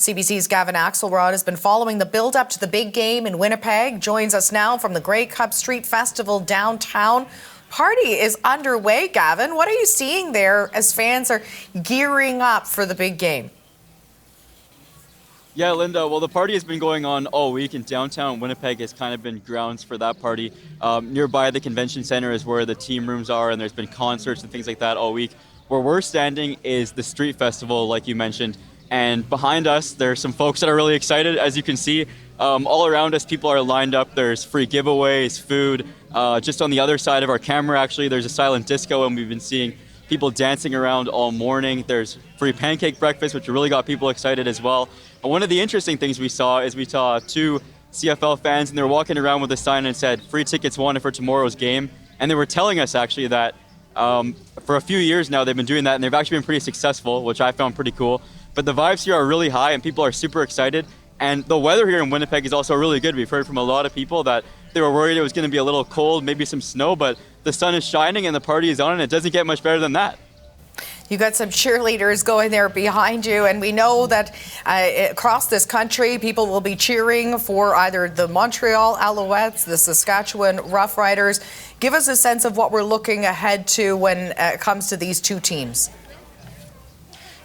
CBC's Gavin Axelrod has been following the build-up to the big game in Winnipeg. Joins us now from the Grey Cup Street Festival downtown. Party is underway, Gavin. What are you seeing there as fans are gearing up for the big game? Yeah, Linda, well, the party has been going on all week, and downtown Winnipeg has kind of been grounds for that party. Nearby the convention center is where the team rooms are, and there's been concerts and things like that all week. Where we're standing is the street festival, like you mentioned, and behind us, there's some folks that are really excited. As you can see, all around us, people are lined up. There's free giveaways, food. Just on the other side of our camera, actually, there's a silent disco, and we've been seeing people dancing around all morning. There's free pancake breakfast, which really got people excited as well. And one of the interesting things we saw is we saw two CFL fans, and they were walking around with a sign and said, "Free tickets wanted for tomorrow's game." And they were telling us actually that for a few years now they've been doing that, and they've actually been pretty successful, which I found pretty cool. But the vibes here are really high, and people are super excited. And the weather here in Winnipeg is also really good. We've heard from a lot of people that they were worried it was going to be a little cold, maybe some snow, but the sun is shining and the party is on, and it doesn't get much better than that. You got some cheerleaders going there behind you, and we know that across this country, people will be cheering for either the Montreal Alouettes, the Saskatchewan Roughriders. Give us a sense of what we're looking ahead to when it comes to these two teams.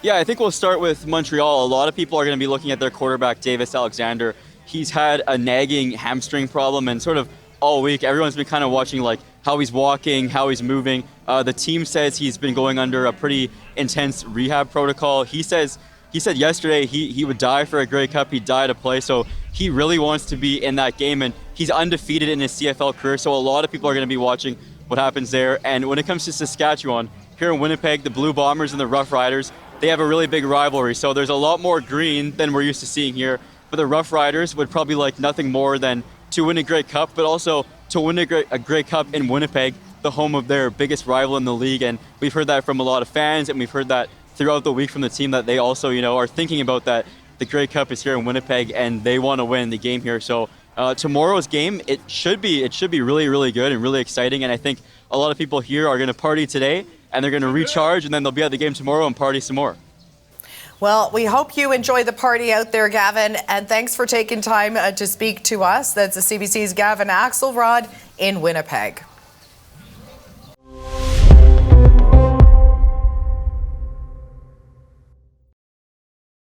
Yeah, I think we'll start with Montreal. A lot of people are going to be looking at their quarterback, Davis Alexander. He's had a nagging hamstring problem, and sort of all week, everyone's been kind of watching like how he's walking, how he's moving. The team says he's been going under a pretty intense rehab protocol. He said yesterday he would die for a Grey Cup. He'd die to play. So he really wants to be in that game, and he's undefeated in his CFL career. So a lot of people are going to be watching what happens there. And when it comes to Saskatchewan, here in Winnipeg, the Blue Bombers and the Rough Riders, they have a really big rivalry. So there's a lot more green than we're used to seeing here. But the Rough Riders would probably like nothing more than to win a Grey Cup, but also to win a Grey Cup in Winnipeg, the home of their biggest rival in the league. And we've heard that from a lot of fans, and we've heard that throughout the week from the team that they also, are thinking about that. The Grey Cup is here in Winnipeg, and they want to win the game here. So tomorrow's game, it should be really, really good and really exciting. And I think a lot of people here are going to party today, and they're going to recharge, and then they'll be at the game tomorrow and party some more. Well, we hope you enjoy the party out there, Gavin, and thanks for taking time to speak to us. That's the CBC's Gavin Axelrod in Winnipeg.